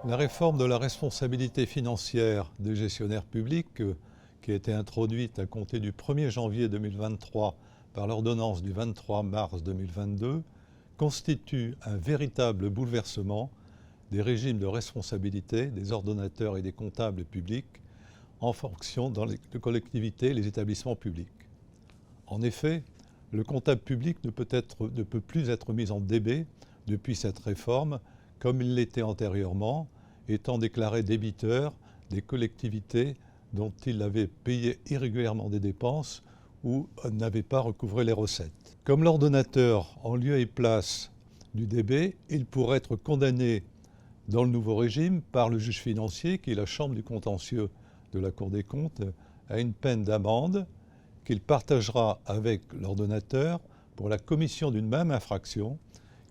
La réforme de la responsabilité financière des gestionnaires publics, qui a été introduite à compter du 1er janvier 2023 par l'ordonnance du 23 mars 2022, constitue un véritable bouleversement des régimes de responsabilité des ordonnateurs et des comptables publics en fonction dans les collectivités et les établissements publics. En effet, le comptable public ne peut plus être mis en DB depuis cette réforme comme il l'était antérieurement, étant déclaré débiteur des collectivités dont il avait payé irrégulièrement des dépenses ou n'avait pas recouvré les recettes. Comme l'ordonnateur, en lieu et place du DB, il pourrait être condamné dans le nouveau régime par le juge financier, qui est la chambre du contentieux de la Cour des comptes, à une peine d'amende qu'il partagera avec l'ordonnateur pour la commission d'une même infraction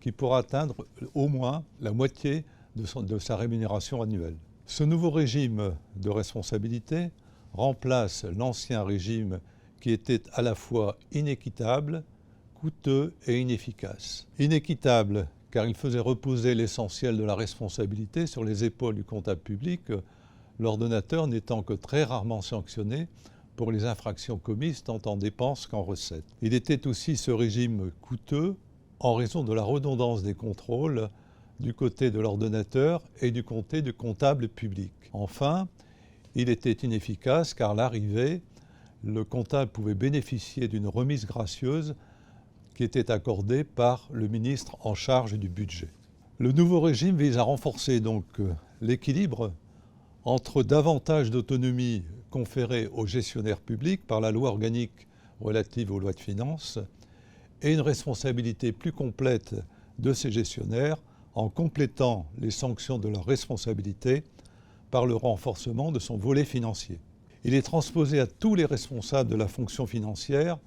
qui pourra atteindre au moins la moitié de sa rémunération annuelle. Ce nouveau régime de responsabilité remplace l'ancien régime qui était à la fois inéquitable, coûteux et inefficace. Inéquitable car il faisait reposer l'essentiel de la responsabilité sur les épaules du comptable public, l'ordonnateur n'étant que très rarement sanctionné pour les infractions commises tant en dépenses qu'en recettes. Il était aussi ce régime coûteux en raison de la redondance des contrôles du côté de l'ordonnateur et du côté du comptable public. Enfin, il était inefficace car à l'arrivée, le comptable pouvait bénéficier d'une remise gracieuse qui était accordée par le ministre en charge du budget. Le nouveau régime vise à renforcer donc l'équilibre entre davantage d'autonomie conférée aux gestionnaires publics par la loi organique relative aux lois de finances et une responsabilité plus complète de ces gestionnaires en complétant les sanctions de leur responsabilité par le renforcement de son volet financier. Il est transposé à tous les responsables de la fonction financière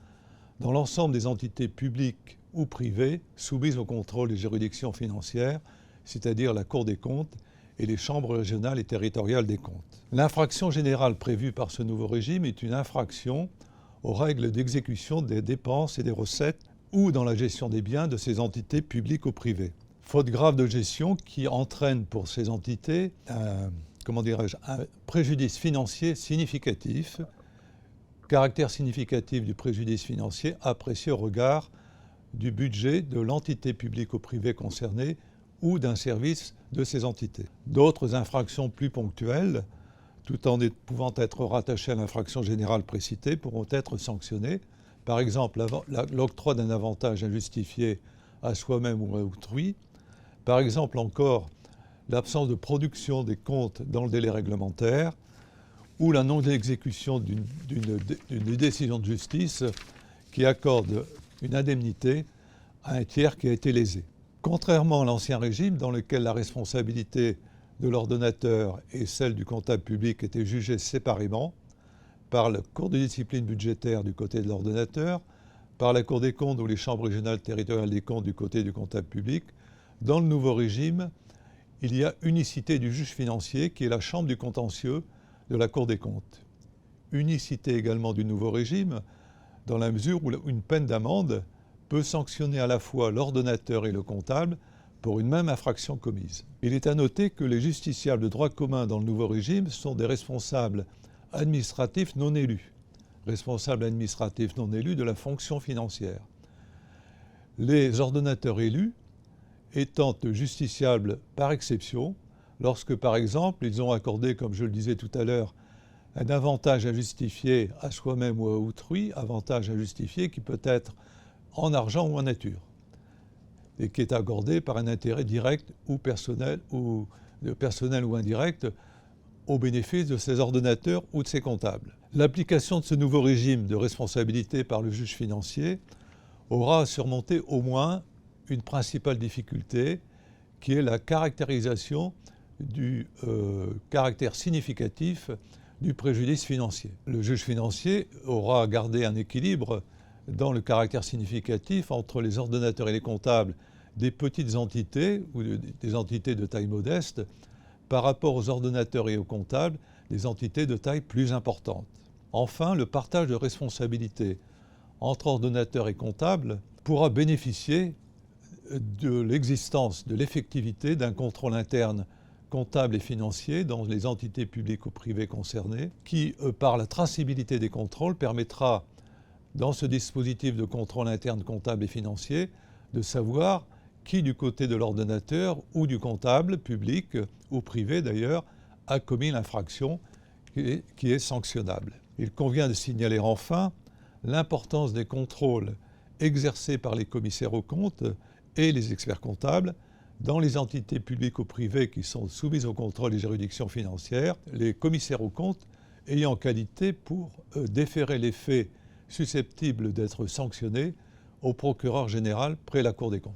dans l'ensemble des entités publiques ou privées soumises au contrôle des juridictions financières, c'est-à-dire la Cour des comptes et les chambres régionales et territoriales des comptes. L'infraction générale prévue par ce nouveau régime est une infraction aux règles d'exécution des dépenses et des recettes ou dans la gestion des biens de ces entités publiques ou privées. Faute grave de gestion qui entraîne pour ces entités un préjudice financier significatif, caractère significatif du préjudice financier apprécié au regard du budget de l'entité publique ou privée concernée ou d'un service de ces entités. D'autres infractions plus ponctuelles, tout en pouvant être rattachées à l'infraction générale précitée, pourront être sanctionnées. Par exemple, l'octroi d'un avantage injustifié à soi-même ou à autrui. Par exemple encore, l'absence de production des comptes dans le délai réglementaire ou la non-exécution d'une décision de justice qui accorde une indemnité à un tiers qui a été lésé. Contrairement à l'ancien régime dans lequel la responsabilité de l'ordonnateur et celle du comptable public étaient jugées séparément par la Cour de discipline budgétaire du côté de l'ordonnateur, par la Cour des comptes ou les chambres régionales territoriales des comptes du côté du comptable public, dans le nouveau régime, il y a unicité du juge financier qui est la chambre du contentieux de la Cour des comptes. Unicité également du nouveau régime dans la mesure où une peine d'amende peut sanctionner à la fois l'ordonnateur et le comptable pour une même infraction commise. Il est à noter que les justiciables de droit commun dans le nouveau régime sont des responsables administratifs non élus, responsables administratifs non élus de la fonction financière. Les ordonnateurs élus étant justiciables par exception, lorsque par exemple ils ont accordé, comme je le disais tout à l'heure, un avantage injustifié à soi-même ou à autrui, avantage injustifié qui peut être en argent ou en nature, et qui est accordé par un intérêt direct ou personnel ou indirect au bénéfice de ses ordonnateurs ou de ses comptables. L'application de ce nouveau régime de responsabilité par le juge financier aura à surmonter au moins une principale difficulté, qui est la caractérisation du caractère significatif du préjudice financier. Le juge financier aura à garder un équilibre dans le caractère significatif entre les ordonnateurs et les comptables des petites entités ou des entités de taille modeste par rapport aux ordonnateurs et aux comptables des entités de taille plus importante. Enfin, le partage de responsabilités entre ordonnateurs et comptables pourra bénéficier de l'existence, de l'effectivité d'un contrôle interne comptable et financier dans les entités publiques ou privées concernées, qui, par la traçabilité des contrôles, permettra, dans ce dispositif de contrôle interne comptable et financier, de savoir qui, du côté de l'ordonnateur ou du comptable, public ou privé d'ailleurs, a commis l'infraction qui est sanctionnable. Il convient de signaler enfin l'importance des contrôles exercés par les commissaires aux comptes et les experts comptables dans les entités publiques ou privées qui sont soumises au contrôle des juridictions financières, les commissaires aux comptes ayant qualité pour déférer les faits susceptibles d'être sanctionnés au procureur général près la Cour des comptes.